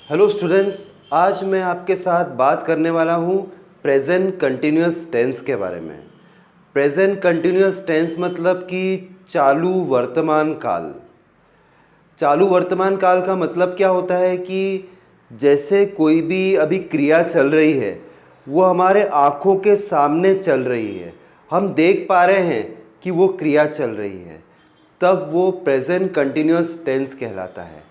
Hello students, आज मैं आपके साथ बात करने वाला हूँ प्रेजेंट कंटिन्यूअस टेंस के बारे में। प्रेजेंट कंटिन्यूअस टेंस मतलब कि चालू वर्तमान काल। चालू वर्तमान काल का मतलब क्या होता है कि जैसे कोई भी अभी क्रिया चल रही है वो हमारे आँखों के सामने चल रही है, हम देख पा रहे हैं कि वो क्रिया चल रही है, तब वो प्रेजेंट कंटिन्यूअस टेंस कहलाता है।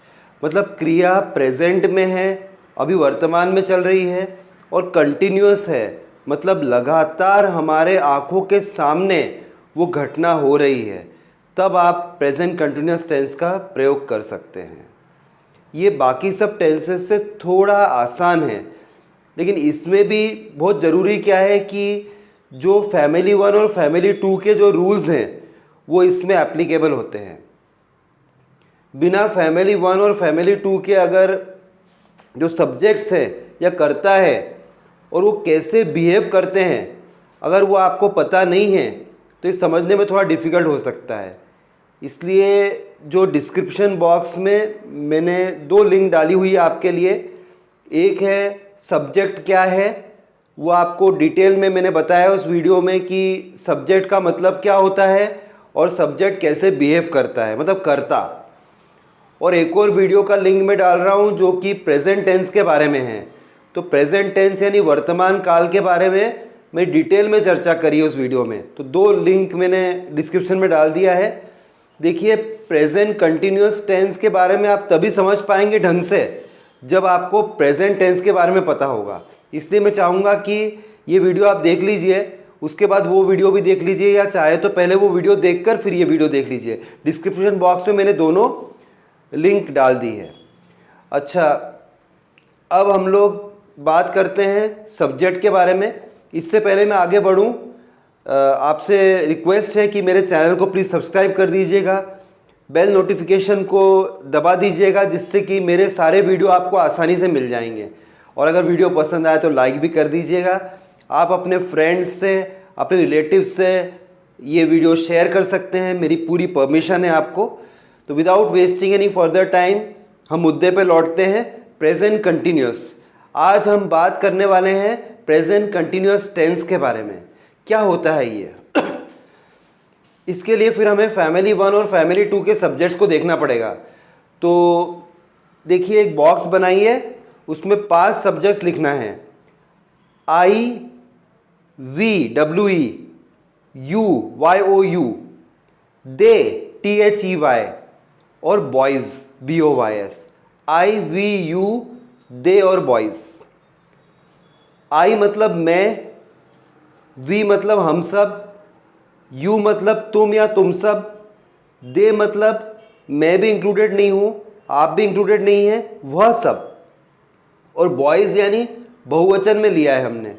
मतलब क्रिया प्रेजेंट में है, अभी वर्तमान में चल रही है और कंटिन्यूअस है, मतलब लगातार हमारे आँखों के सामने वो घटना हो रही है, तब आप प्रेजेंट कंटिन्यूअस टेंस का प्रयोग कर सकते हैं। ये बाकी सब टेंसेस से थोड़ा आसान है, लेकिन इसमें भी बहुत ज़रूरी क्या है कि जो फैमिली 1 और फैमिली 2 के जो रूल्स हैं वो इसमें एप्लीकेबल होते हैं। बिना फैमिली 1 और फैमिली 2 के अगर जो सब्जेक्ट्स हैं या करता है और वो कैसे बिहेव करते हैं, अगर वो आपको पता नहीं है तो ये समझने में थोड़ा डिफ़िकल्ट हो सकता है। इसलिए जो डिस्क्रिप्शन बॉक्स में मैंने 2 लिंक डाली हुई है आपके लिए। एक है सब्जेक्ट क्या है, वो आपको डिटेल में मैंने बताया उस वीडियो में कि सब्जेक्ट का मतलब क्या होता है और सब्जेक्ट कैसे बिहेव करता है, मतलब करता। और एक और वीडियो का लिंक मैं डाल रहा हूँ जो कि प्रेजेंट टेंस के बारे में है। तो प्रेजेंट टेंस यानी वर्तमान काल के बारे में मैं डिटेल में चर्चा करी है उस वीडियो में। तो 2 लिंक मैंने डिस्क्रिप्शन में डाल दिया है। देखिए, प्रेजेंट कंटिन्यूअस टेंस के बारे में आप तभी समझ पाएंगे ढंग से जब आपको प्रेजेंट टेंस के बारे में पता होगा। इसलिए मैं चाहूँगा कि ये वीडियो आप देख लीजिए, उसके बाद वो वीडियो भी देख लीजिए, या चाहे तो पहले वो वीडियो देखकर फिर ये वीडियो देख लीजिए। डिस्क्रिप्शन बॉक्स में मैंने दोनों लिंक डाल दी है। अच्छा, अब हम लोग बात करते हैं सब्जेक्ट के बारे में। इससे पहले मैं आगे बढ़ूं, आपसे रिक्वेस्ट है कि मेरे चैनल को प्लीज़ सब्सक्राइब कर दीजिएगा, बेल नोटिफिकेशन को दबा दीजिएगा, जिससे कि मेरे सारे वीडियो आपको आसानी से मिल जाएंगे। और अगर वीडियो पसंद आए तो लाइक भी कर दीजिएगा। आप अपने फ्रेंड्स से, अपने रिलेटिव्स से ये वीडियो शेयर कर सकते हैं, मेरी पूरी परमिशन है आपको। तो without wasting any further time हम मुद्दे पे लौटते हैं, प्रेजेंट कंटिन्यूअस। आज हम बात करने वाले हैं प्रेजेंट कंटिन्यूअस टेंस के बारे में। क्या होता है ये इसके लिए फिर हमें फैमिली 1 और फैमिली 2 के सब्जेक्ट्स को देखना पड़ेगा। तो देखिए, एक बॉक्स बनाइए, उसमें 5 सब्जेक्ट्स लिखना है। I, we, W E, you, Y O U, they, T H E Y, और boys, B O Y S. I, we, you, they और बॉयज़। आई मतलब मैं, वी मतलब हम सब, यू मतलब तुम या तुम सब, दे मतलब मैं भी इंक्लूडेड नहीं हूँ, आप भी इंक्लूडेड नहीं हैं, वह सब, और बॉयज़ यानी बहुवचन में लिया है हमने।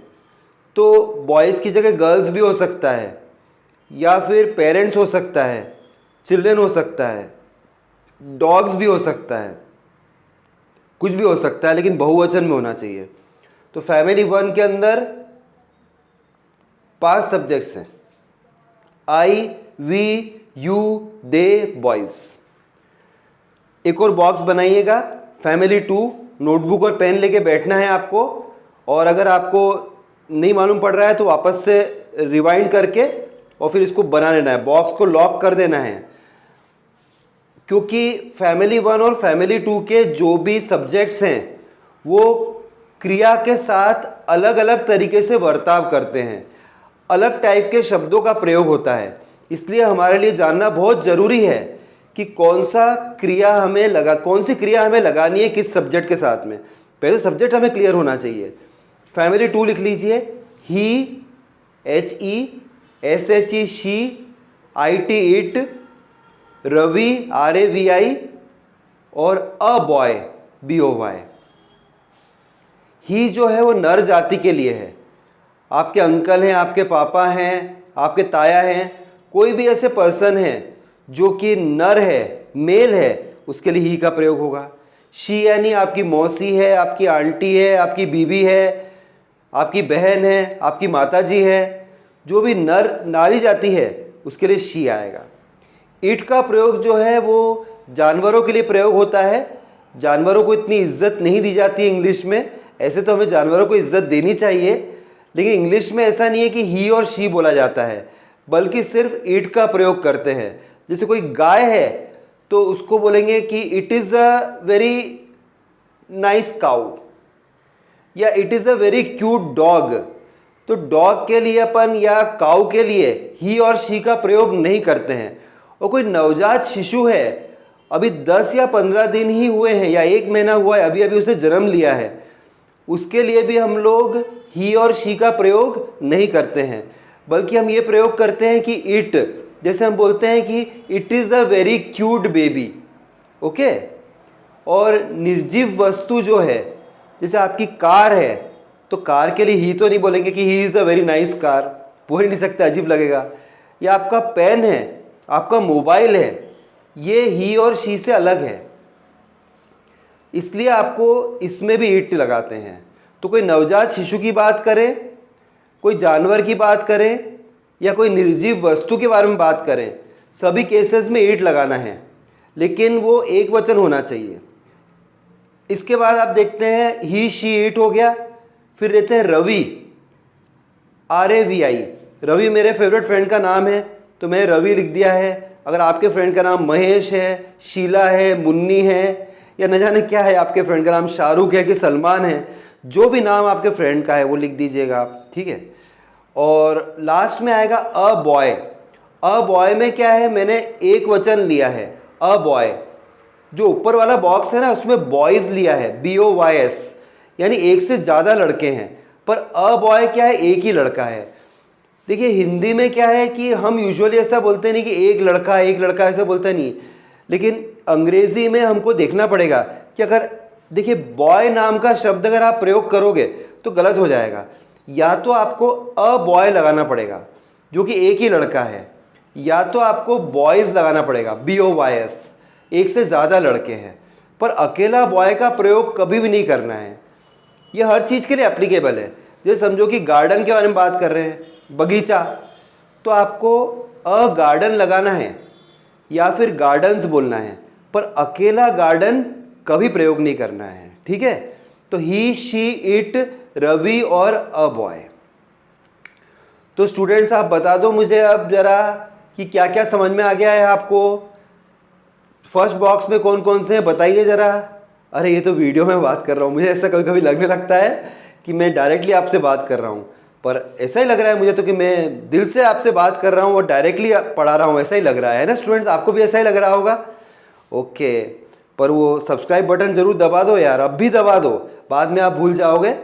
तो बॉयज़ की जगह गर्ल्स भी हो सकता है, या फिर पेरेंट्स हो सकता है, चिल्ड्रन हो सकता है, डॉग्स भी हो सकता है, कुछ भी हो सकता है, लेकिन बहुवचन में होना चाहिए। तो फैमिली 1 के अंदर 5 सब्जेक्ट्स हैं, आई, वी, यू, दे, बॉयज़। एक और बॉक्स बनाइएगा, फैमिली 2। नोटबुक और पेन लेके बैठना है आपको, और अगर आपको नहीं मालूम पड़ रहा है तो वापस से रिवाइंड करके और फिर इसको बना लेना है, बॉक्स को लॉक कर देना है। क्योंकि फैमिली 1 और फैमिली 2 के जो भी सब्जेक्ट्स हैं वो क्रिया के साथ अलग अलग तरीके से बर्ताव करते हैं, अलग टाइप के शब्दों का प्रयोग होता है। इसलिए हमारे लिए जानना बहुत ज़रूरी है कि कौन सी क्रिया हमें लगानी है किस सब्जेक्ट के साथ में। पहले सब्जेक्ट हमें क्लियर होना चाहिए। फैमिली 2 लिख लीजिए, he, H E, S H E, she, I T, it, Ravi, R A V I, और a boy, B O Y. He जो है वो नर जाति के लिए है। आपके अंकल हैं, आपके पापा हैं, आपके ताया हैं, कोई भी ऐसे पर्सन है जो कि नर है, मेल है, उसके लिए ही का प्रयोग होगा। शी यानी आपकी मौसी है, आपकी आंटी है, आपकी बीबी है, आपकी बहन है, आपकी माताजी है, जो भी नर नारी जाति है उसके लिए शी आएगा। इट का प्रयोग जो है वो जानवरों के लिए प्रयोग होता है, जानवरों को इतनी इज्जत नहीं दी जाती है इंग्लिश में। ऐसे तो हमें जानवरों को इज्जत देनी चाहिए, लेकिन इंग्लिश में ऐसा नहीं है कि ही और शी बोला जाता है, बल्कि सिर्फ इट का प्रयोग करते हैं। जैसे कोई गाय है तो उसको बोलेंगे कि it is a very nice cow, या it is a very cute dog. तो डॉग के लिए अपन या काऊ के लिए ही और शी का प्रयोग नहीं करते हैं। और कोई नवजात शिशु है, अभी 10 या 15 दिन ही हुए हैं या 1 महीना हुआ है, अभी अभी उसे जन्म लिया है, उसके लिए भी हम लोग ही और शी का प्रयोग नहीं करते हैं, बल्कि हम ये प्रयोग करते हैं कि इट। जैसे हम बोलते हैं कि it is a very cute baby, okay. और निर्जीव वस्तु जो है, जैसे आपकी कार है, तो कार के लिए ही तो नहीं बोलेंगे कि he is a very nice car, बोल ही नहीं सकते, अजीब लगेगा। या आपका पेन है, आपका मोबाइल है, ये ही और शी से अलग है, इसलिए आपको इसमें भी इट लगाते हैं। तो कोई नवजात शिशु की बात करें, कोई जानवर की बात करें, या कोई निर्जीव वस्तु के बारे में बात करें, सभी केसेस में इट लगाना है, लेकिन वो एक वचन होना चाहिए। इसके बाद आप देखते हैं ही शी इट हो गया। फिर देते हैं रवि, RAVI। रवि मेरे फेवरेट फ्रेंड का नाम है, तो मैंने रवि लिख दिया है। अगर आपके फ्रेंड का नाम महेश है, शीला है, मुन्नी है, या न जाने क्या है, आपके फ्रेंड का नाम शाहरुख है कि सलमान है, जो भी नाम आपके फ्रेंड का है वो लिख दीजिएगा आप, ठीक है। और लास्ट में आएगा अ बॉय। अ बॉय में क्या है, मैंने एक वचन लिया है, अ बॉय। जो ऊपर वाला बॉक्स है ना, उसमें बॉयज़ लिया है, BOYS, यानी एक से ज़्यादा लड़के हैं। पर अ बॉय क्या है, एक ही लड़का है। देखिए हिंदी में क्या है कि हम यूजुअली ऐसा बोलते नहीं कि एक लड़का ऐसा बोलते नहीं, लेकिन अंग्रेज़ी में हमको देखना पड़ेगा कि अगर देखिए बॉय नाम का शब्द अगर आप प्रयोग करोगे तो गलत हो जाएगा। या तो आपको अ बॉय लगाना पड़ेगा जो कि एक ही लड़का है, या तो आपको बॉयज़ लगाना पड़ेगा, BOYS, एक से ज़्यादा लड़के हैं। पर अकेला बॉय का प्रयोग कभी भी नहीं करना है। ये हर चीज़ के लिए एप्लीकेबल है। जैसे समझो कि गार्डन के बारे में बात कर रहे हैं, बगीचा, तो आपको अ गार्डन लगाना है या फिर गार्डन्स बोलना है, पर अकेला गार्डन कभी प्रयोग नहीं करना है, ठीक है। तो ही शी इट, रवि और अ बॉय। तो स्टूडेंट्स आप बता दो मुझे अब ज़रा कि क्या क्या समझ में आ गया है आपको। फर्स्ट बॉक्स में कौन कौन से हैं बताइए ज़रा। अरे ये तो वीडियो में बात कर रहा हूँ, मुझे ऐसा कभी कभी लगने लगता है कि मैं डायरेक्टली आपसे बात कर रहा हूँ, पर ऐसा ही लग रहा है मुझे तो कि मैं दिल से आपसे बात कर रहा हूँ और डायरेक्टली पढ़ा रहा हूँ, ऐसा ही लग रहा है ना स्टूडेंट्स, आपको भी ऐसा ही लग रहा होगा। ओके, पर वो सब्सक्राइब बटन ज़रूर दबा दो यार, अब भी दबा दो, बाद में आप भूल जाओगे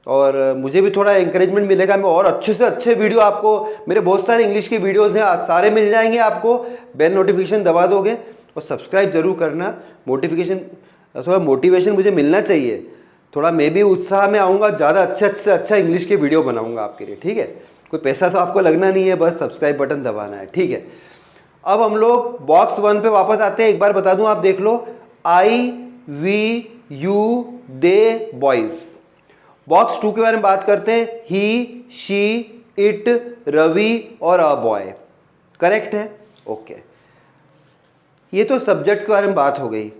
और मुझे भी थोड़ा इंकरेजमेंट मिलेगा। मैं और अच्छे से अच्छे वीडियो आपको, मेरे बहुत सारे इंग्लिश के वीडियोज़ हैं, सारे मिल जाएंगे आपको। बेल नोटिफिकेशन दबा दोगे और सब्सक्राइब ज़रूर करना। थोड़ा मोटिवेशन मुझे मिलना चाहिए, थोड़ा मैं भी उत्साह में आऊँगा, ज़्यादा अच्छे से अच्छा इंग्लिश के वीडियो बनाऊँगा आपके लिए, ठीक है। कोई पैसा तो आपको लगना नहीं है, बस सब्सक्राइब बटन दबाना है, ठीक है। अब हम लोग बॉक्स 1 पे वापस आते हैं। एक बार बता दूं, आप देख लो, I, we, you, they, boys। Box 2 के बारे में बात करते हैं, ही, शी, इट, रवि और अ बॉय। करेक्ट है, ओके। ये तो सब्जेक्ट्स के बारे में बात हो गई।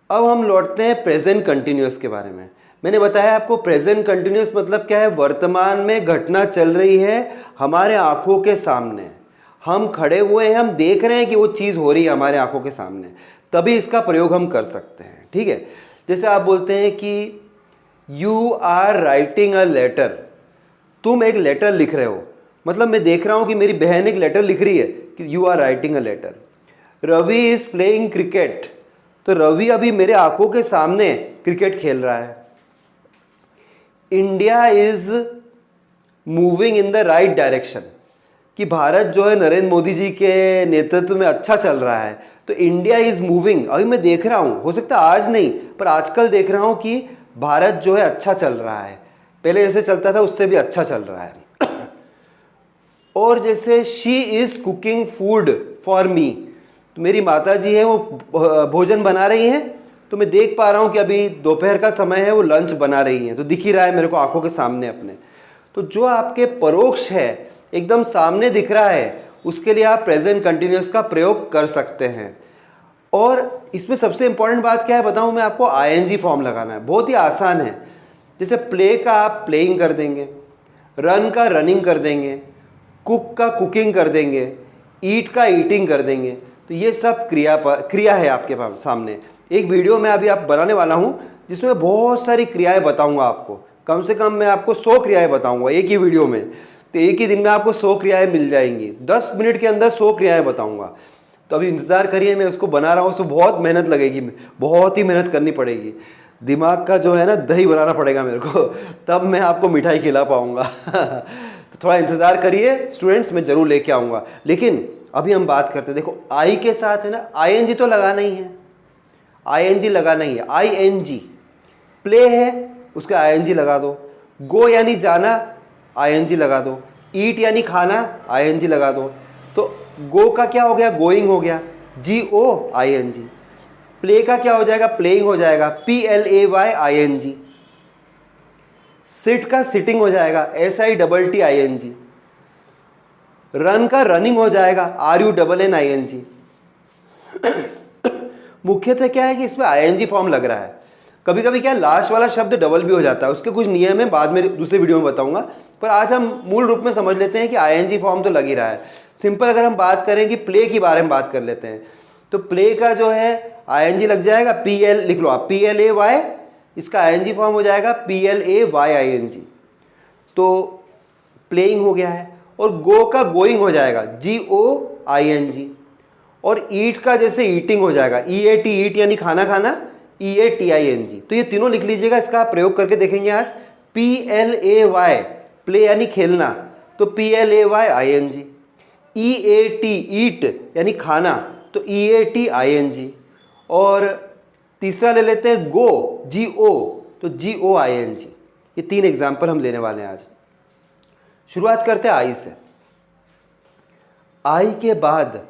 अब हम लौटते हैं प्रेजेंट कंटिन्यूअस के बारे में। मैंने बताया आपको प्रेजेंट कंटिन्यूअस मतलब क्या है, वर्तमान में घटना चल रही है हमारे आंखों के सामने, हम खड़े हुए हैं, हम देख रहे हैं कि वो चीज़ हो रही है हमारे आंखों के सामने, तभी इसका प्रयोग हम कर सकते हैं, ठीक है। जैसे आप बोलते हैं कि you are writing a letter, तुम एक लेटर लिख रहे हो, मतलब मैं देख रहा हूँ कि मेरी बहन एक लेटर लिख रही है कि you are writing a letter. Ravi is playing cricket, तो रवि अभी मेरे आंखों के सामने क्रिकेट खेल रहा है। India is moving in the right direction, कि भारत जो है नरेंद्र मोदी जी के नेतृत्व में अच्छा चल रहा है। तो इंडिया इज मूविंग, अभी मैं देख रहा हूँ, हो सकता है आज नहीं पर आजकल देख रहा हूँ कि भारत जो है अच्छा चल रहा है, पहले जैसे चलता था उससे भी अच्छा चल रहा है। और जैसे she is cooking food for me, तो मेरी माता जी है वो भोजन बना रही हैं, तो मैं देख पा रहा हूँ कि अभी दोपहर का समय है, वो लंच बना रही हैं, तो दिख ही रहा है मेरे को आंखों के सामने अपने। तो जो आपके परोक्ष है, एकदम सामने दिख रहा है, उसके लिए आप प्रेजेंट कंटिन्यूअस का प्रयोग कर सकते हैं। और इसमें सबसे इंपॉर्टेंट बात क्या है बताऊं मैं आपको, आईएनजी फॉर्म लगाना है। बहुत ही आसान है। जैसे प्ले का आप प्लेइंग कर देंगे, रन का रनिंग कर देंगे, कुक का कुकिंग कर देंगे, ईट का ईटिंग कर देंगे। तो ये सब क्रिया है आपके सामने। एक वीडियो मैं अभी आप बनाने वाला हूँ जिसमें बहुत सारी क्रियाएं बताऊंगा आपको। कम से कम मैं आपको 100 क्रियाएं बताऊंगा एक ही वीडियो में। तो एक ही दिन में आपको 100 क्रियाएं मिल जाएंगी। 10 मिनट के अंदर 100 क्रियाएं बताऊंगा। तो अभी इंतज़ार करिए, मैं उसको बना रहा हूँ। उसमें बहुत मेहनत लगेगी, बहुत ही मेहनत करनी पड़ेगी। दिमाग का जो है ना दही बनाना पड़ेगा मेरे को, तब मैं आपको मिठाई खिला पाऊंगा। तो थोड़ा इंतज़ार करिए स्टूडेंट्स, मैं ज़रूर लेके आऊँगा। लेकिन अभी हम बात करते हैं, देखो आई के साथ है ना आईएनजी तो लगाना ही है, आईएनजी लगाना ही है। आईएनजी प्ले है, उसका आईएनजी लगा दो। गो यानी जाना, आईएनजी लगा दो। ईट यानी खाना, आईएनजी लगा दो। तो गो का क्या हो गया, गोइंग हो गया, GOING। प्ले का क्या हो जाएगा, प्लेइंग हो जाएगा, PLAYING। सिट का सिटिंग हो जाएगा, SITTING। रन का रनिंग हो जाएगा, RUNNING। मुख्यतः क्या है कि इसमें आईएनजी फॉर्म लग रहा है। कभी कभी क्या लास्ट वाला शब्द डबल भी हो जाता है, उसके कुछ नियम है, बाद में दूसरे वीडियो में बताऊंगा। पर आज हम मूल रूप में समझ लेते हैं कि आईएनजी फॉर्म तो लग ही रहा है। सिंपल अगर हम बात करें कि प्ले के बारे में बात कर लेते हैं, तो प्ले का जो है आईएनजी लग जाएगा, PL लिख लो आप, PLAY। इसका आईएनजी फॉर्म हो जाएगा PLAYING। तो प्लेइंग हो गया है। और गो का गोइंग हो जाएगा, GOING। और ईट का जैसे ईटिंग हो जाएगा, EAT ईट यानी खाना खाना, EATING। तो ये तीनों लिख लीजिएगा, इसका आप प्रयोग करके देखेंगे आज। PLAY प्ले यानी खेलना, तो PLAYING। EAT ईट यानी खाना, तो EATING। और तीसरा ले लेते हैं गो, GO, तो GOING। ये 3 एग्जाम्पल हम लेने वाले हैं आज। शुरुआत करते हैं आई से। आई के बाद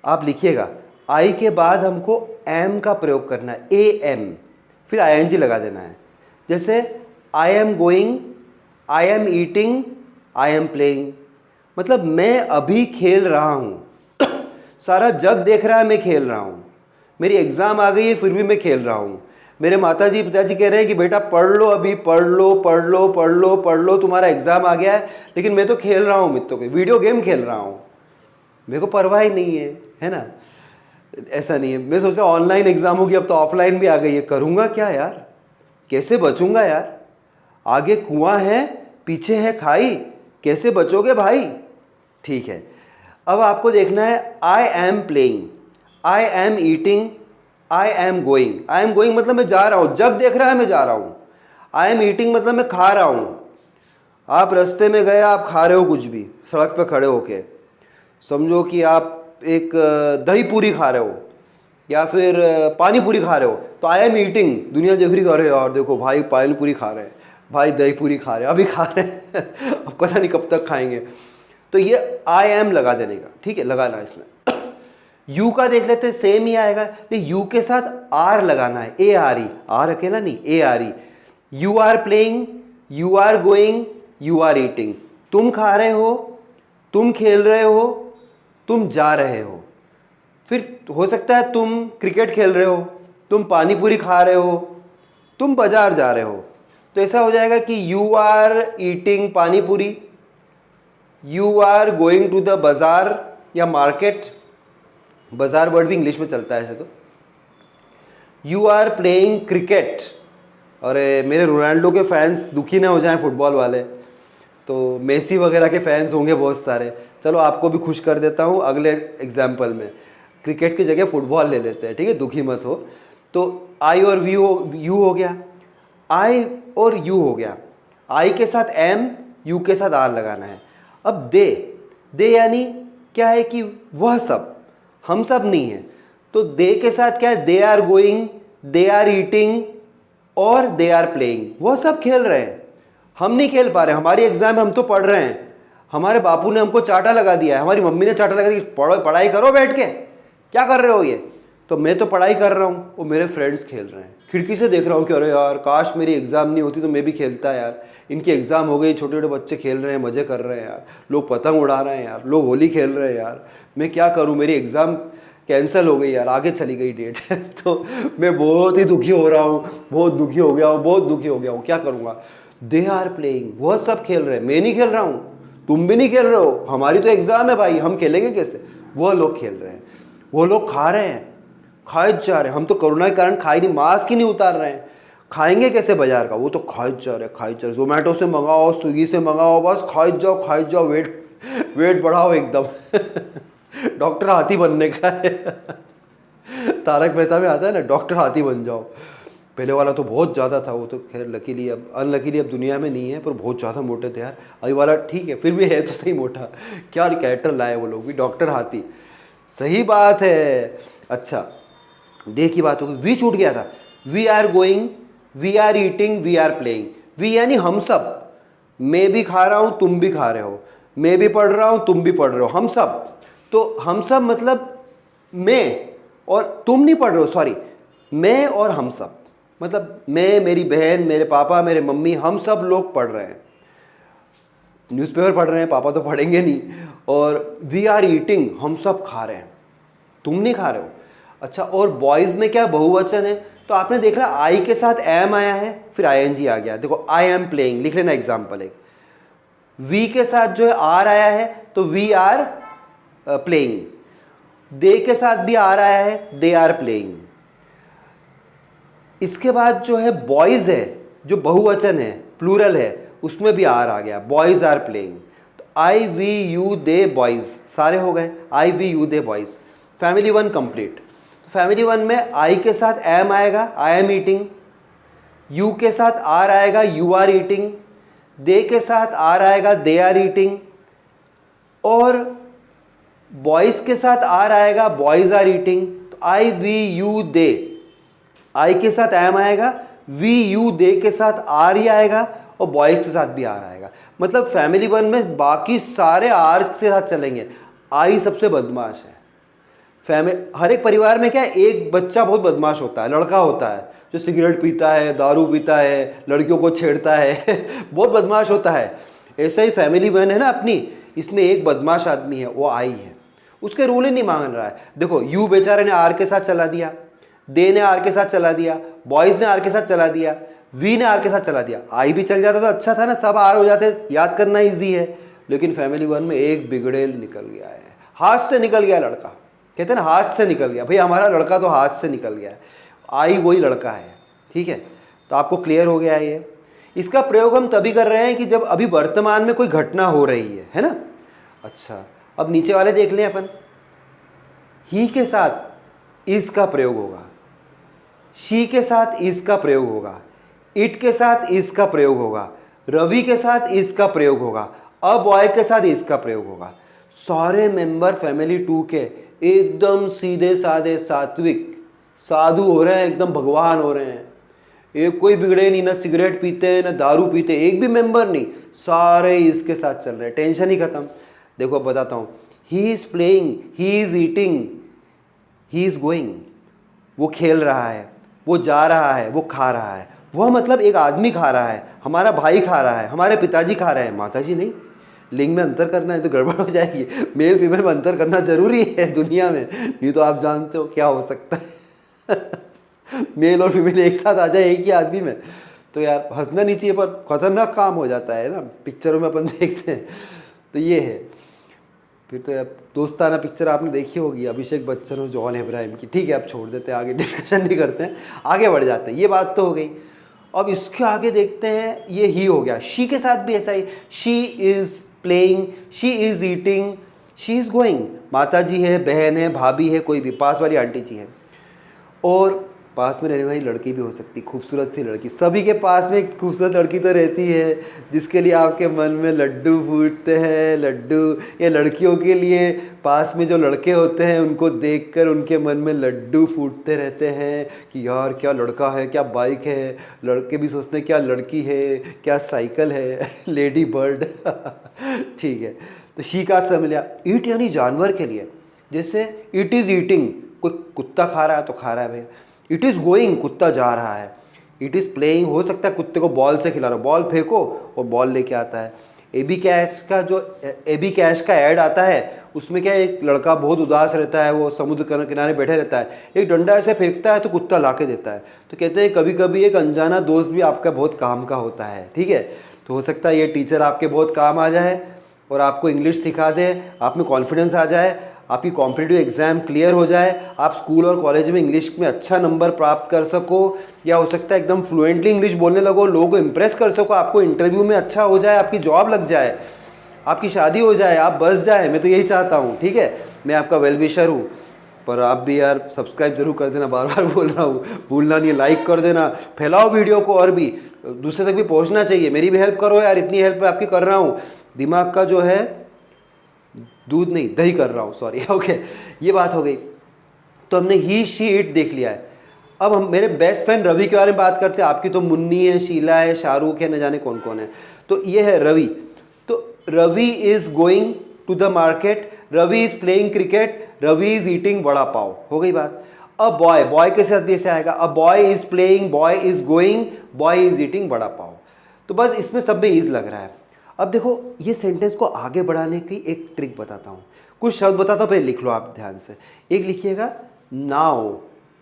आप लिखिएगा, आई के बाद हमको एम का प्रयोग करना है, AM, फिर ING लगा देना है। जैसे I am going, I am eating, I am playing. मतलब मैं अभी खेल रहा हूँ, सारा जग देख रहा है मैं खेल रहा हूँ। मेरी एग्ज़ाम आ गई है फिर भी मैं खेल रहा हूँ। मेरे माताजी पिताजी कह रहे हैं कि बेटा पढ़ लो, अभी पढ़ लो पढ़ लो पढ़ लो पढ़ लो, तुम्हारा एग्ज़ाम आ गया है। लेकिन मैं तो खेल रहा हूँ मित्रों के, वीडियो गेम खेल रहा हूँ, मेरे को परवाह ही नहीं है ना। ऐसा नहीं है। मैं सोचा ऑनलाइन एग्ज़ाम होगी, अब तो ऑफलाइन भी आ गई है, करूँगा क्या यार, कैसे बचूंगा यार, आगे कुआं है पीछे है खाई, कैसे बचोगे भाई। ठीक है, अब आपको देखना है I am playing, I am eating, I am going. I am going मतलब मैं जा रहा हूँ, जग देख रहा है मैं जा रहा हूँ। आई एम ईटिंग मतलब मैं खा रहा हूँ। आप रास्ते में गए, आप खा रहे हो कुछ भी, सड़क पे खड़े होके, समझो कि आप एक दही पूरी खा रहे हो या फिर पानी पूरी खा रहे हो, तो आई एम ईटिंग। दुनिया देख रही, अरे यार देखो भाई पानी पूरी खा रहे हैं, भाई दही पूरी खा रहे हैं, अभी खा रहे हैं अब पता नहीं कब तक खाएंगे। तो ये आई एम लगा देने का, ठीक है, लगाना इसमें। यू का देख लेते हैं, सेम ही आएगा, लेकिन यू के साथ आर लगाना है, ARE, आर अकेला नहीं, ARE। You are playing, you are going, you are eating. तुम खा रहे हो, तुम खेल रहे हो, तुम जा रहे हो। फिर हो सकता है तुम क्रिकेट खेल रहे हो, तुम पानी पूरी खा रहे हो, तुम बाजार जा रहे हो। तो ऐसा हो जाएगा कि you are eating pani puri, you are going to the bazaar या मार्केट, बाजार वर्ड भी इंग्लिश में चलता है ऐसे। तो यू आर प्लेइंग क्रिकेट। और मेरे रोनाल्डो के फैंस दुखी ना हो जाएं, फुटबॉल वाले, तो मेसी वगैरह के फैंस होंगे बहुत सारे। चलो आपको भी खुश कर देता हूँ, अगले एग्जाम्पल में क्रिकेट की जगह फुटबॉल ले लेते हैं, ठीक है, दुखी मत हो। तो आई और यू हो गया, आई और यू हो गया। आई के साथ एम, यू के साथ आर लगाना है। अब दे यानी क्या है कि वह सब, हम सब नहीं है। तो दे के साथ क्या है, they are going, they are eating और दे आर प्लेइंग। वह सब खेल रहे हैं, हम नहीं खेल पा रहे। हमारी एग्जाम हम तो पढ़ रहे हैं, हमारे बापू ने हमको चाटा लगा दिया है, हमारी मम्मी ने चाटा लगा दिया, पढ़ो पढ़ाई करो बैठ के, क्या कर रहे हो ये। तो मैं तो पढ़ाई कर रहा हूँ, वो मेरे फ्रेंड्स खेल रहे हैं, खिड़की से देख रहा हूँ कि अरे यार काश मेरी एग्ज़ाम नहीं होती तो मैं भी खेलता यार। इनकी एग्ज़ाम हो गई, छोटे छोटे बच्चे खेल रहे हैं, मज़े कर रहे हैं यार, लोग पतंग उड़ा रहे हैं यार, लोग होली खेल रहे हैं यार, मैं क्या करूँ, मेरी एग्ज़ाम कैंसिल हो गई यार, आगे चली गई डेट। तो मैं बहुत ही दुखी हो रहा हूँ, बहुत दुखी हो गया हूँ, बहुत दुखी हो गया हूँ, क्या करूँगा। दे आर प्लेइंग, वह सब खेल रहे हैं, मैं नहीं खेल रहा हूँ, तुम भी नहीं खेल रहे हो, हमारी तो एग्ज़ाम है भाई, हम खेलेंगे कैसे। वह लोग खेल रहे हैं, वो लोग खा रहे हैं, खाए जा रहे हैं। हम तो कोरोना के कारण खाए नहीं, मास्क ही नहीं उतार रहे हैं, खाएंगे कैसे बाजार का। वो तो खाए जा रहे, खाए जा रहे, जोमेटो से मंगाओ, स्विगी से मंगाओ, बस खाए जाओ, वेट बढ़ाओ एकदम। डॉक्टर हाथी बनने का है। तारक मेहता में आता है ना, डॉक्टर हाथी बन जाओ। पहले वाला तो बहुत ज़्यादा था, वो तो खैर लकीली अब अनलकीली अब दुनिया में नहीं है, पर बहुत ज़्यादा मोटे थे यार। अभी वाला ठीक है, फिर भी है तो सही मोटा। क्या कैरेक्टर लाए वो लोग भी, डॉक्टर हाथी, सही बात है। अच्छा, दे की बात होगी, वी छूट गया था। We are going, we are eating, we are playing. We यानी हम सब, मैं भी खा रहा हूँ, तुम भी खा रहे हो, मैं भी पढ़ रहा हूँ, तुम भी पढ़ रहे हो, हम सब। तो हम सब मतलब मैं और तुम नहीं पढ़ रहे हो, सॉरी, मैं और हम सब, मतलब मैं, मेरी बहन, मेरे पापा, मेरे मम्मी, हम सब लोग पढ़ रहे हैं, न्यूज़पेपर पढ़ रहे हैं, पापा तो पढ़ेंगे नहीं। और वी आर ईटिंग, हम सब खा रहे हैं, तुम नहीं खा रहे हो। अच्छा, और बॉयज़ में क्या बहुवचन है, तो आपने देखा आई के साथ एम आया है, फिर आईएनजी आ गया। देखो आई एम प्लेइंग लिख लेना एग्जाम्पल एक। वी के साथ जो है आर आया है, तो वी आर प्लेइंग। दे के साथ भी आर आया है, दे आर प्लेइंग। इसके बाद जो है बॉयज़ है, जो बहुवचन है, प्लूरल है, उसमें भी आर आ गया, बॉयज़ आर प्लेइंग। तो I we you they boys, सारे हो गए, I we you they boys. Family one complete. Family one में आई के साथ एम आएगा, आई एम ईटिंग। यू के साथ आर आएगा, यू आर ईटिंग। दे के साथ आर आएगा, दे आर ईटिंग। और बॉयज़ के साथ आर आएगा, बॉयज़ आर ईटिंग। तो आई वी यू दे, आई के साथ एम आएगा, वी यू दे के साथ आर ही आएगा, और बॉयज़ के साथ भी आर आएगा। मतलब फैमिली वन में बाकी सारे आर के साथ चलेंगे। आई सबसे बदमाश है। हर एक परिवार में क्या है, एक बच्चा बहुत बदमाश होता है, लड़का होता है जो सिगरेट पीता है, दारू पीता है, लड़कियों को छेड़ता है। बहुत बदमाश होता है। ऐसा ही फैमिली वन है ना अपनी, इसमें एक बदमाश आदमी है, वो आई है, उसके रूल ही नहीं मान रहा है। देखो यू बेचारे ने आर के साथ चला दिया, दे ने आर के साथ चला दिया, बॉयज़ ने आर के साथ चला दिया, वी ने आर के साथ चला दिया। आई भी चल जाता तो अच्छा था ना, सब आर हो जाते, याद करना ईजी है। लेकिन फैमिली वन में एक बिगड़ेल निकल गया है, हाथ से निकल गया लड़का। कहते हैं ना हाथ से निकल गया, भाई हमारा लड़का तो हाथ से निकल गया है। आई वही लड़का है, ठीक है। तो आपको क्लियर हो गया है ये। इसका प्रयोग हम तभी कर रहे हैं कि जब अभी वर्तमान में कोई घटना हो रही है ना। अच्छा, अब नीचे वाले देख लें अपन। ही के साथ इज का प्रयोग होगा, शी के साथ इज का प्रयोग होगा, इट के साथ इज का प्रयोग होगा, रवि के साथ इज का प्रयोग होगा, अ बॉय के साथ इज का प्रयोग होगा। सारे मेंबर फैमिली टू के एकदम सीधे साधे सात्विक साधु हो रहे हैं, एकदम भगवान हो रहे हैं। एक कोई बिगड़े नहीं, ना सिगरेट पीते हैं, ना दारू पीते, एक भी मेंबर नहीं, सारे इसके साथ चल रहे हैं, टेंशन ही खत्म। देखो बताता हूँ, he is playing, he is eating, he is going, वो खेल रहा है, वो जा रहा है, वो खा रहा है। वह मतलब एक आदमी खा रहा है, हमारा भाई खा रहा है, हमारे पिताजी खा रहे हैं, माताजी नहीं। लिंग में अंतर करना है तो गड़बड़ हो जाएगी। मेल फीमेल में अंतर करना जरूरी है दुनिया में, नहीं तो आप जानते हो क्या हो सकता है। मेल और फीमेल एक साथ आ जाए एक ही आदमी में, तो यार हंसना नहीं चाहिए, पर खतरनाक काम हो जाता है ना, पिक्चरों में अपन देखते हैं। तो ये है। फिर तो यार दोस्ताना पिक्चर आपने देखी होगी, अभिषेक बच्चन और जॉन अब्राहम की। ठीक है, अब छोड़ देते हैं, आगे डिस्कशन नहीं करते हैं, आगे बढ़ जाते हैं। ये बात तो हो गई। अब इसके आगे देखते हैं, ये ही हो गया। शी के साथ भी ऐसा ही, she is playing, she is eating, she is going. माता जी है, बहन है, भाभी है, कोई भी, पास वाली आंटी जी है, और पास में रहने वाली लड़की भी हो सकती, खूबसूरत सी लड़की। सभी के पास में एक खूबसूरत लड़की तो रहती है, जिसके लिए आपके मन में लड्डू फूटते हैं। लड्डू, ये लड़कियों के लिए पास में जो लड़के होते हैं उनको देखकर उनके मन में लड्डू फूटते रहते हैं कि यार क्या लड़का है, क्या बाइक है। लड़के भी सोचते हैं क्या लड़की है, क्या साइकिल है। Lady bird. ठीक है, तो शी का अर्थ मिला। ईट यानी जानवर के लिए, जैसे इट इज़ ईटिंग, कोई कुत्ता खा रहा है तो खा रहा है भैया। इट इज़ गोइंग, कुत्ता जा रहा है। इट इज़ प्लेइंग, हो सकता है कुत्ते को बॉल से खिला रहा हो, बॉल फेंको और बॉल लेके आता है। एबी कैश का जो एबी कैश का ऐड आता है, उसमें क्या है, एक लड़का बहुत उदास रहता है, वो समुद्र किनारे बैठे रहता है, एक डंडा ऐसे फेंकता है तो कुत्ता ला के देता है। तो कहते हैं कभी कभी एक अनजाना दोस्त भी आपका बहुत काम का होता है, ठीक है। तो हो सकता है ये टीचर आपके बहुत काम आ जाए और आपको इंग्लिश सिखा दे, आप में कॉन्फिडेंस आ जाए, आपकी कॉम्पिटिटिव एग्ज़ाम क्लियर हो जाए, आप स्कूल और कॉलेज में इंग्लिश में अच्छा नंबर प्राप्त कर सको, या हो सकता है एकदम फ्लुएंटली इंग्लिश बोलने लगो, लोगों को इम्प्रेस कर सको, आपको इंटरव्यू में अच्छा हो जाए, आपकी जॉब लग जाए, आपकी शादी हो जाए, आप बस जाए। मैं तो यही चाहता हूँ, ठीक है। मैं आपका वेल विशर हूँ, पर आप भी यार सब्सक्राइब जरूर कर देना, बार बार बोल रहा हूँ, भूलना नहीं, लाइक कर देना, फैलाओ वीडियो को, और भी दूसरे तक भी पहुँचना चाहिए। मेरी भी हेल्प करो यार, इतनी हेल्प मैं आपकी कर रहा हूँ, दिमाग का जो है दूध नहीं दही कर रहा हूँ, सॉरी। ओके, ये बात हो गई। तो हमने ही शी इट देख लिया है। अब हम मेरे बेस्ट फ्रेंड रवि के बारे में बात करते हैं। आपकी तो मुन्नी है, शीला है, शाहरुख है, न जाने कौन कौन है। तो ये है रवि। तो Ravi is going to the market, Ravi is playing cricket, Ravi is eating vada pav. हो गई बात। अब बॉय, बॉय के साथ भी ऐसे आएगा, a boy is playing, boy is going, boy is eating vada pav. तो बस इसमें सब में इज लग रहा है। अब देखो, ये सेंटेंस को आगे बढ़ाने की एक ट्रिक बताता हूँ, कुछ शब्द बताता हूँ, पहले लिख लो आप ध्यान से। एक लिखिएगा नाउ,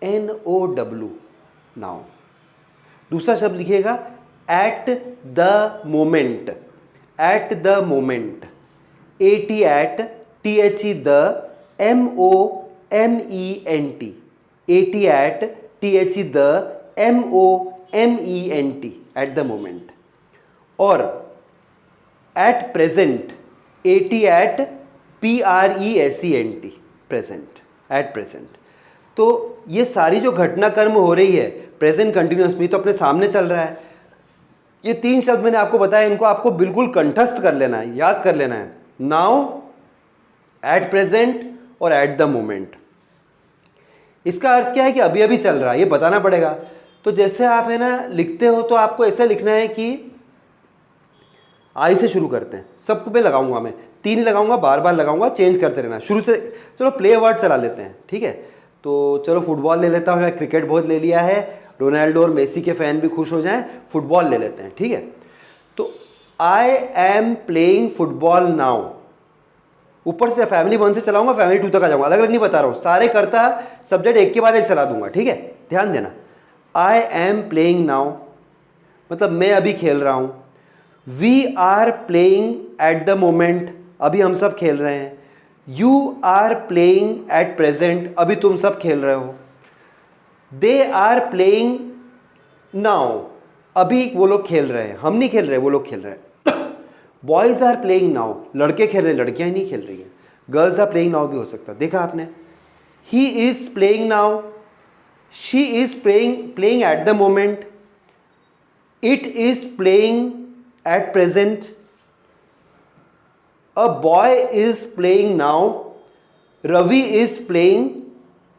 NOW, नाउ। दूसरा शब्द लिखिएगा at the moment, at the moment, AT at, THE the, MOMENT, AT at, THE the, MOMENT, at the moment. और at present, AT at, PRESENT, present, at present. तो ये सारी जो घटना कर्म हो रही है प्रेजेंट कंटिन्यूअस में, तो अपने सामने चल रहा है। ये 3 शब्द मैंने आपको बताया, इनको आपको बिल्कुल कंठस्थ कर लेना है, याद कर लेना है। नाउ, एट प्रेजेंट और एट द मोमेंट। इसका अर्थ क्या है कि अभी अभी चल रहा है, ये बताना पड़ेगा। तो जैसे आप है ना लिखते हो, तो आपको ऐसा लिखना है कि आई से शुरू करते हैं, सबको पे लगाऊंगा मैं, 3 ही लगाऊंगा, बार बार लगाऊंगा, चेंज करते रहना शुरू से। चलो प्ले वर्ड चला लेते हैं, ठीक है। तो चलो फुटबॉल ले लेता हूँ, या क्रिकेट बहुत ले लिया है, रोनाल्डो और मेसी के फैन भी खुश हो जाएं, फुटबॉल ले लेते हैं, ठीक है। तो I am playing football now. ऊपर से फैमिली 1 से चलाऊंगा, फैमिली 2 तक आ जाऊंगा, अलग अलग नहीं बता रहा हूँ, सारे करता सब्जेक्ट एक के बाद एक चला दूंगा, ठीक है। ध्यान देना, आई एम प्लेइंग नाउ मतलब मैं अभी खेल रहा हूँ। We are playing at the moment, अभी हम सब खेल रहे हैं। You are playing at present, अभी तुम सब खेल रहे हो। दे आर प्लेइंग नाउ, अभी वो लोग खेल रहे हैं, हम नहीं खेल रहे, वो लोग खेल रहे हैं। बॉयज आर प्लेइंग नाउ, लड़के खेल रहे हैं, लड़कियां ही नहीं खेल रही हैं। गर्ल्स आर प्लेइंग नाउ भी हो सकता है, देखा आपने। He is playing now, she is playing at the moment, it is playing at present, a boy is playing now, Ravi is playing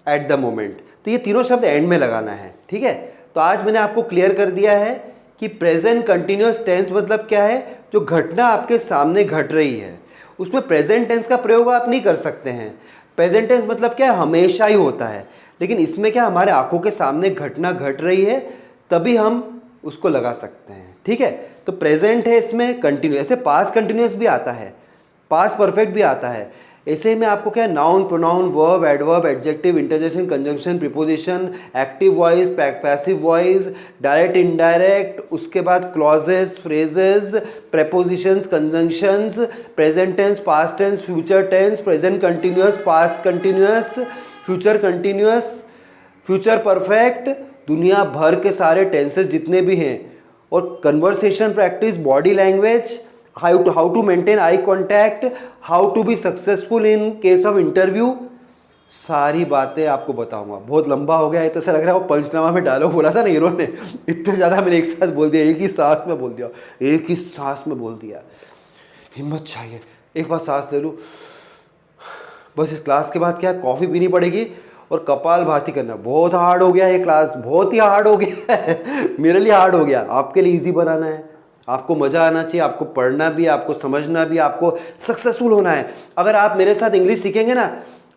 at the moment। तो ये तीनों शब्द एंड में लगाना है, ठीक है। तो आज मैंने आपको क्लियर कर दिया है कि प्रेजेंट कंटिन्यूअस टेंस मतलब क्या है, जो घटना आपके सामने घट रही है उसमें प्रेजेंट टेंस का प्रयोग आप नहीं कर सकते हैं। प्रेजेंट टेंस मतलब क्या है, हमेशा ही होता है, लेकिन इसमें क्या हमारे आंखों के सामने घटना घट रही है, तभी हम उसको लगा सकते हैं, ठीक है। तो प्रेजेंट है, इसमें कंटिन्यू, ऐसे पास्ट कंटिन्यूअस भी आता है, पास्ट परफेक्ट भी आता है। ऐसे में आपको क्या है, noun, pronoun, verb, adverb, adjective, interjection, conjunction, preposition, active voice, passive voice, direct, indirect, उसके बाद clauses, phrases, prepositions, conjunctions, present tense, past tense, future tense, present continuous, past continuous, future continuous, future perfect, दुनिया भर के सारे tenses जितने भी हैं। और conversation practice, body language, how to maintain eye contact, how to be successful in case of interview, सारी बातें आपको बताऊंगा। बहुत लंबा हो गया है, तो ऐसा लग रहा है वो पंचनामा में डायलॉग बोला था ना हीरो ने, इतने ज़्यादा मैंने एक साथ बोल दिया, एक ही सांस में बोल दिया, एक ही सांस में बोल दिया। हिम्मत चाहिए, एक बार सांस ले लूँ। बस इस क्लास के बाद क्या कॉफ़ी पीनी पड़ेगी और कपाल भाती करना। बहुत हार्ड हो गया ये क्लास, बहुत ही हार्ड हो गया है। मेरे लिए हार्ड हो गया, आपके लिए इजी बनाना है। आपको मज़ा आना चाहिए, आपको पढ़ना भी, आपको समझना भी, आपको सक्सेसफुल होना है। अगर आप मेरे साथ इंग्लिश सीखेंगे ना,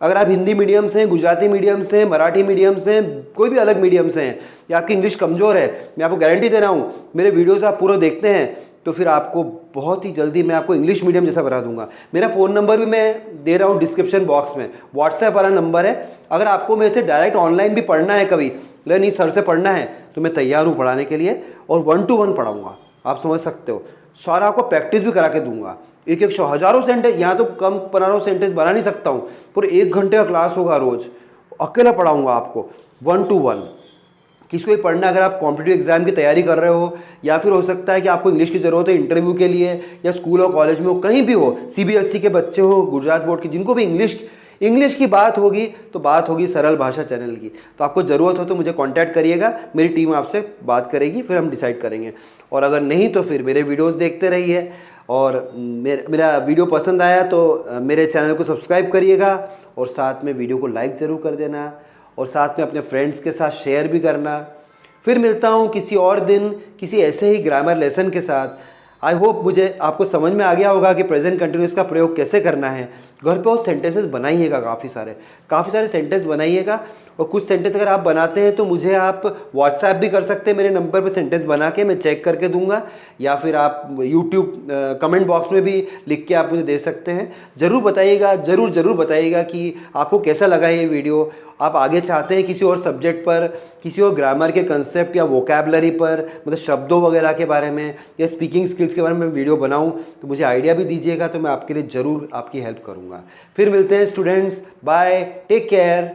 अगर आप हिंदी मीडियम से हैं, गुजराती मीडियम से हैं, मराठी मीडियम से हैं, कोई भी अलग मीडियम से हैं, या आपकी इंग्लिश कमज़ोर है, मैं आपको गारंटी दे रहा हूँ, मेरे वीडियोज़ आप पूरा देखते हैं तो फिर आपको बहुत ही जल्दी मैं आपको इंग्लिश मीडियम जैसा बना दूंगा। मेरा फ़ोन नंबर भी मैं दे रहा हूँ डिस्क्रिप्शन बॉक्स में, व्हाट्सएप वाला नंबर है। अगर आपको मेरे से डायरेक्ट ऑनलाइन भी पढ़ना है कभी, लेकिन नहीं सर से पढ़ना है, तो मैं तैयार हूँ पढ़ाने के लिए, और 1 to 1 पढ़ाऊँगा। आप समझ सकते हो, सारा आपको प्रैक्टिस भी करा के दूंगा। एक एक हज़ारों सेंटेंस, यहाँ तो कम 15 सेंटेंस बना नहीं सकता हूँ, पूरे 1 घंटे का क्लास होगा रोज़, अकेला पढ़ाऊँगा आपको 1 to 1। किसी को भी पढ़ना, अगर आप कॉम्पिटिटिव एग्जाम की तैयारी कर रहे हो, या फिर हो सकता है कि आपको इंग्लिश की ज़रूरत है इंटरव्यू के लिए, या स्कूल और कॉलेज में हो, कहीं भी हो, सीबीएसई के बच्चे हो, गुजरात बोर्ड के, जिनको भी इंग्लिश की बात होगी, तो बात होगी सरल भाषा चैनल की। तो आपको ज़रूरत हो तो मुझे कांटेक्ट करिएगा, मेरी टीम आपसे बात करेगी, फिर हम डिसाइड करेंगे। और अगर नहीं तो फिर मेरे वीडियोस देखते रहिए, और मेरा वीडियो पसंद आया तो मेरे चैनल को सब्सक्राइब करिएगा, और साथ में वीडियो को लाइक ज़रूर कर देना, और साथ में अपने फ्रेंड्स के साथ शेयर भी करना। फिर मिलता हूँ किसी और दिन किसी ऐसे ही ग्रामर लेसन के साथ। आई होप मुझे आपको समझ में आ गया होगा कि प्रेजेंट कंटिन्यूअस का प्रयोग कैसे करना है। घर पे वो सेंटेंसेस बनाइएगा, काफ़ी सारे सेंटेंस बनाइएगा, और कुछ सेंटेंस अगर आप बनाते हैं तो मुझे आप व्हाट्सएप भी कर सकते हैं मेरे नंबर पे, सेंटेंस बना के मैं चेक करके दूंगा, या फिर आप यूट्यूब कमेंट बॉक्स में भी लिख के आप मुझे दे सकते हैं। ज़रूर बताइएगा, ज़रूर बताइएगा कि आपको कैसा लगा ये वीडियो। आप आगे चाहते हैं किसी और सब्जेक्ट पर, किसी और ग्रामर के कंसेप्ट या वोकैबलरी पर, मतलब शब्दों वगैरह के बारे में या स्पीकिंग स्किल्स के बारे में वीडियो बनाऊं, तो मुझे आइडिया भी दीजिएगा, तो मैं आपके लिए ज़रूर आपकी हेल्प करूंगा। फिर मिलते हैं स्टूडेंट्स, बाय, टेक केयर।